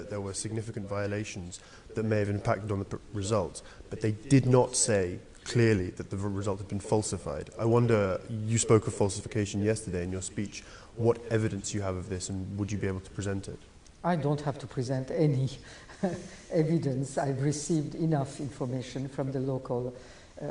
that there were significant violations that may have impacted on the result, but they did not say clearly that the result had been falsified. I wonder, you spoke of falsification yesterday in your speech. What evidence you have of this, and would you be able to present it? I don't have to present any evidence. I've received enough information from the local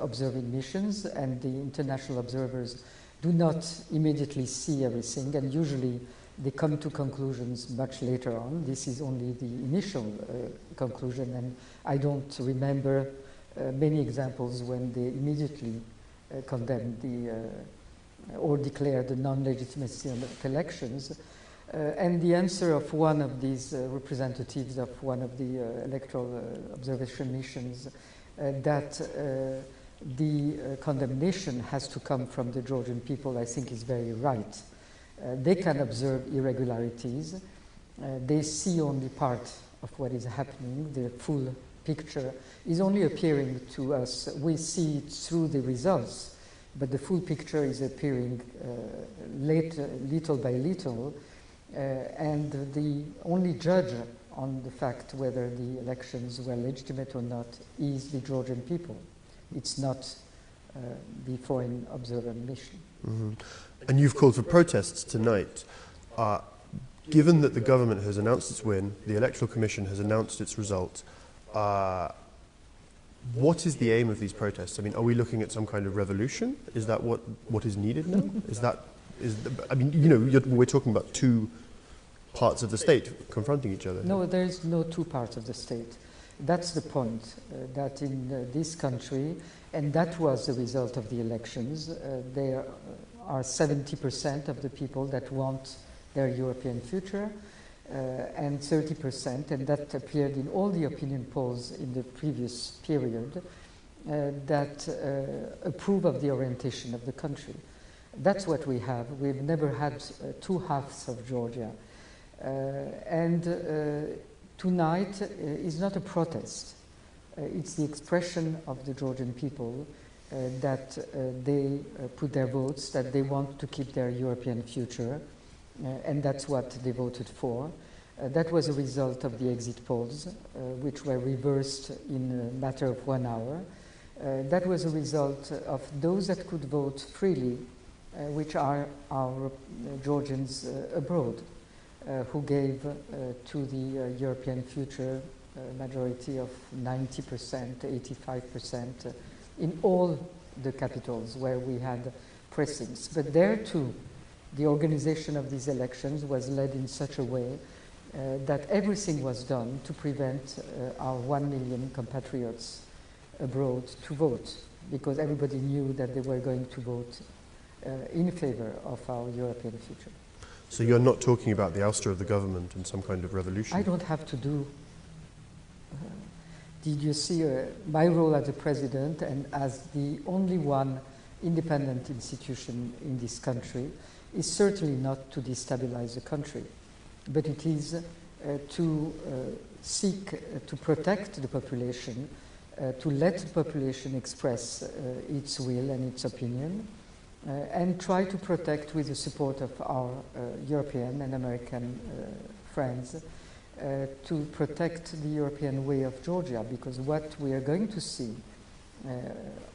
observing missions, and the international observers do not immediately see everything, and usually they come to conclusions much later on. This is only the initial conclusion, and I don't remember many examples when they immediately condemned or declared the non-legitimacy of the elections. And the answer of one of these representatives of one of the electoral observation missions that the condemnation has to come from the Georgian people, I think, is very right. They can observe irregularities. They see only part of what is happening. The full picture is only appearing to us. We see it through the results, but the full picture is appearing little by little, and the only judge on the fact whether the elections were legitimate or not is the Georgian people. It's not the foreign observer mission. Mm-hmm. And you've called for protests tonight. Given that the government has announced its win, the Electoral Commission has announced its result, what is the aim of these protests? I mean, are we looking at some kind of revolution? Is that what is needed now? We're talking about two parts of the state confronting each other. No, there is no two parts of the state. That's the point, that in this country, and that was the result of the elections, there are 70% of the people that want their European future, and 30%, and that appeared in all the opinion polls in the previous period, that approve of the orientation of the country. That's what we have. We've never had two halves of Georgia. Tonight is not a protest. It's the expression of the Georgian people that they put their votes, that they want to keep their European future, and that's what they voted for. That was a result of the exit polls, which were reversed in a matter of 1 hour. That was a result of those that could vote freely, which are our Georgians abroad, who gave to the European future a majority of 90%, 85% in all the capitals where we had precincts. But there too, the organization of these elections was led in such a way that everything was done to prevent our 1 million compatriots abroad to vote, because everybody knew that they were going to vote in favor of our European future. So you're not talking about the ouster of the government and some kind of revolution? I don't have to do. Did you see my role as a president and as the only one independent institution in this country is certainly not to destabilize the country, but it is to seek to protect the population, to let the population express its will and its opinion, and try to protect, with the support of our European and American friends, to protect the European way of Georgia, because what we are going to see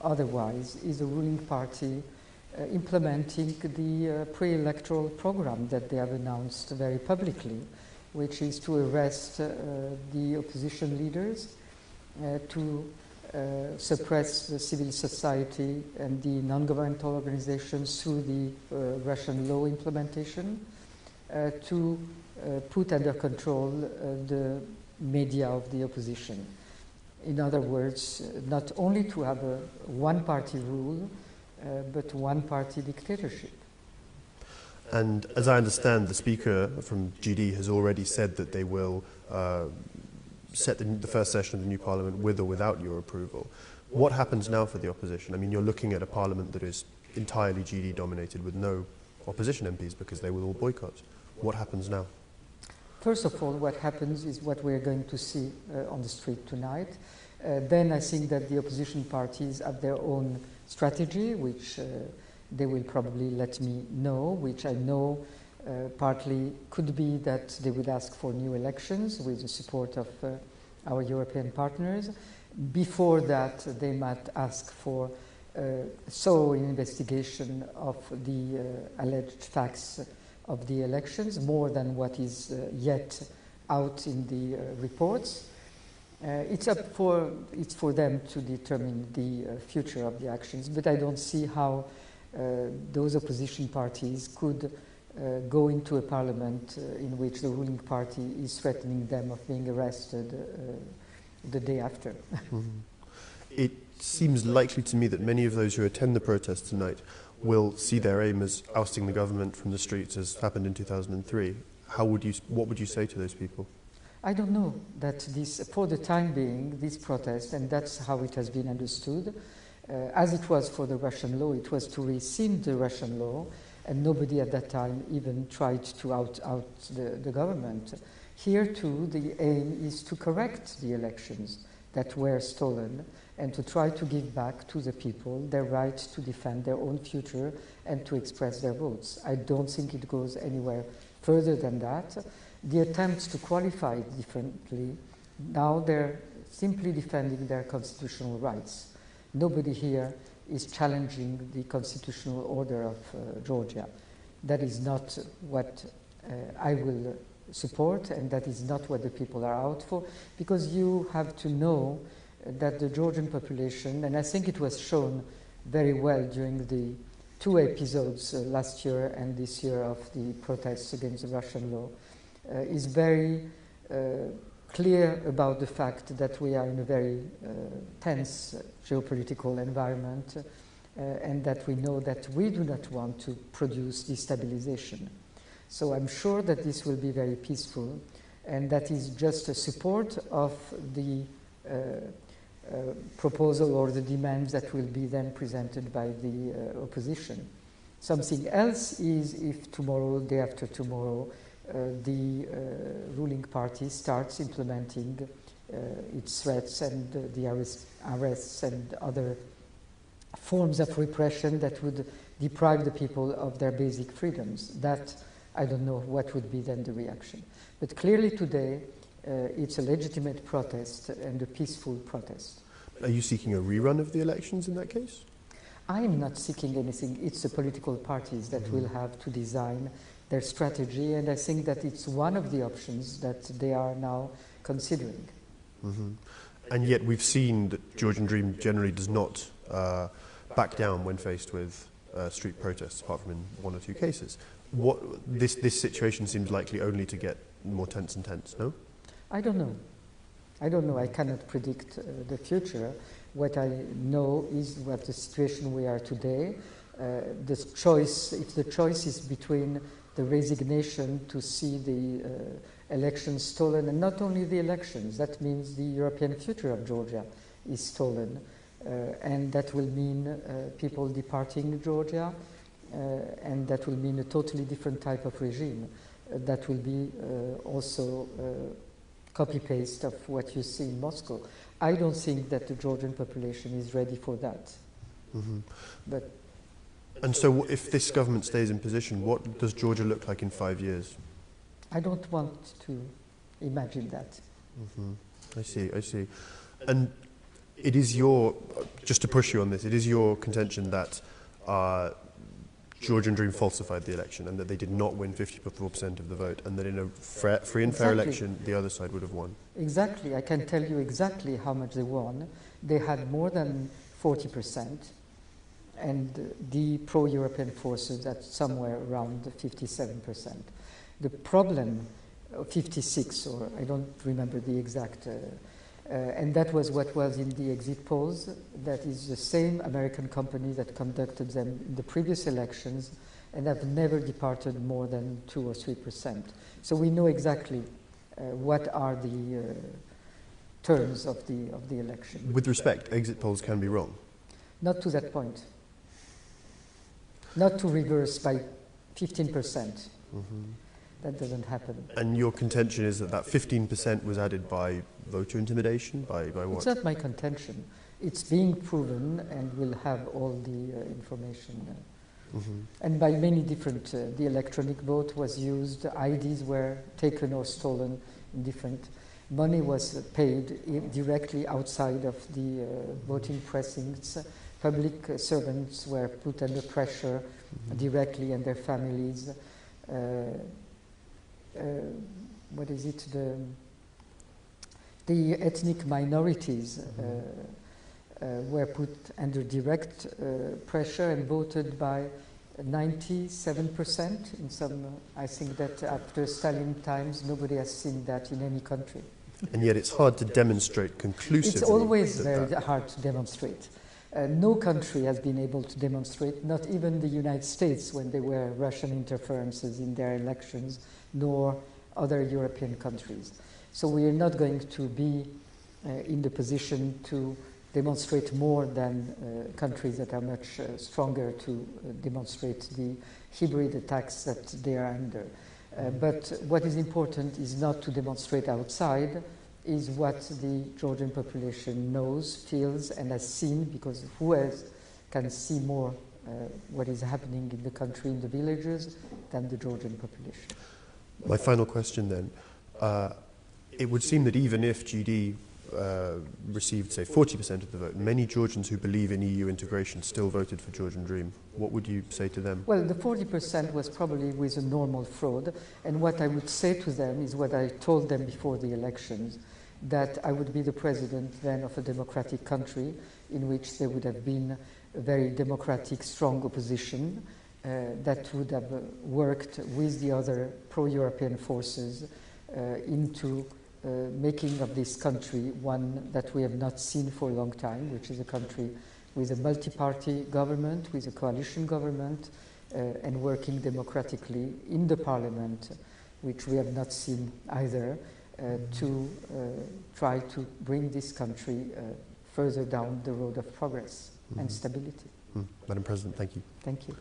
otherwise is a ruling party implementing the pre-electoral program that they have announced very publicly, which is to arrest the opposition leaders, to suppress the civil society and the non-governmental organizations through the Russian law implementation, to put under control the media of the opposition. In other words, not only to have a one-party rule, but one-party dictatorship. And as I understand, the speaker from GD has already said that they will set the first session of the new parliament with or without your approval. What happens now for the opposition? I mean, you're looking at a parliament that is entirely GD dominated with no opposition MPs because they will all boycott. What happens now? First of all, what happens is what we're going to see on the street tonight. Then I think that the opposition parties have their own strategy, which they will probably let me know, which I know Partly could be that they would ask for new elections with the support of our European partners. Before that, they might ask for a thorough investigation of the alleged facts of the elections, more than what is yet out in the reports. It's for them to determine the future of the actions, but I don't see how those opposition parties could go into a parliament in which the ruling party is threatening them of being arrested the day after. Mm-hmm. It seems likely to me that many of those who attend the protest tonight will see their aim as ousting the government from the streets, as happened in 2003. What would you say to those people? I don't know that this, for the time being, this protest, and that's how it has been understood, as it was for the Russian law, it was to rescind the Russian law, and nobody at that time even tried to out the government. Here too, the aim is to correct the elections that were stolen and to try to give back to the people their right to defend their own future and to express their votes. I don't think it goes anywhere further than that. The attempts to qualify it differently, now they're simply defending their constitutional rights. Nobody here is challenging the constitutional order of Georgia. That is not what I will support, and that is not what the people are out for, because you have to know that the Georgian population, and I think it was shown very well during the two episodes last year and this year of the protests against the Russian law, is very clear about the fact that we are in a very tense geopolitical environment and that we know that we do not want to produce destabilization. So I'm sure that this will be very peaceful, and that is just a support of the proposal or the demands that will be then presented by the opposition. Something else is if tomorrow, day after tomorrow, the ruling party starts implementing its threats and the arrests and other forms of repression that would deprive the people of their basic freedoms. That, I don't know what would be then the reaction. But clearly today, it's a legitimate protest and a peaceful protest. Are you seeking a rerun of the elections in that case? I am not seeking anything. It's the political parties that will have to design their strategy, and I think that it's one of the options that they are now considering. Mm-hmm. And yet we've seen that Georgian Dream generally does not back down when faced with street protests, apart from in one or two cases. This situation seems likely only to get more tense and tense, no? I don't know. I cannot predict the future. What I know is what the situation we are today. If the choice is between the resignation to see the elections stolen, and not only the elections, that means the European future of Georgia is stolen, and that will mean people departing Georgia, and that will mean a totally different type of regime. That will be also copy-paste of what you see in Moscow. I don't think that the Georgian population is ready for that. Mm-hmm. And so if this government stays in position, what does Georgia look like in 5 years? I don't want to imagine that. Mm-hmm. I see. And it is just to push you on this, it is your contention that Georgian Dream falsified the election and that they did not win 54% of the vote, and that in a free and fair election, the other side would have won. Exactly. I can tell you exactly how much they won. They had more than 40%, and the pro-European forces at somewhere around 57%. The problem, 56, or I don't remember the exact, and that was what was in the exit polls. That is the same American company that conducted them in the previous elections and have never departed more than 2 or 3%. So we know exactly what are the terms of the election. With respect, exit polls can be wrong. Not to that point. Not to reverse by 15%. Mm-hmm. That doesn't happen. And your contention is that 15% was added by voter intimidation? By what? It's not my contention. It's being proven, and we'll have all the information And by many different, the electronic vote was used, IDs were taken or stolen in different, money was paid directly outside of the voting precincts, public servants were put under pressure directly and their families. What is it, the ethnic minorities were put under direct pressure and voted by 97% in some, I think that after Stalin times, nobody has seen that in any country. And yet it's hard to demonstrate conclusively. It's always very hard to demonstrate. No country has been able to demonstrate, not even the United States when there were Russian interferences in their elections, nor other European countries. So we are not going to be in the position to demonstrate more than countries that are much stronger to demonstrate the hybrid attacks that they are under. But what is important is not to demonstrate outside, is what the Georgian population knows, feels, and has seen, because who else can see more what is happening in the country, in the villages, than the Georgian population. My final question then. It would seem that even if GD received, say, 40% of the vote, many Georgians who believe in EU integration still voted for Georgian Dream. What would you say to them? Well, the 40% was probably with a normal fraud, and what I would say to them is what I told them before the elections, that I would be the president then of a democratic country in which there would have been a very democratic, strong opposition that would have worked with the other pro-European forces into making of this country one that we have not seen for a long time, which is a country with a multi-party government, with a coalition government, and working democratically in the parliament, which we have not seen either, to try to bring this country further down the road of progress and stability. Madam President, thank you. Thank you.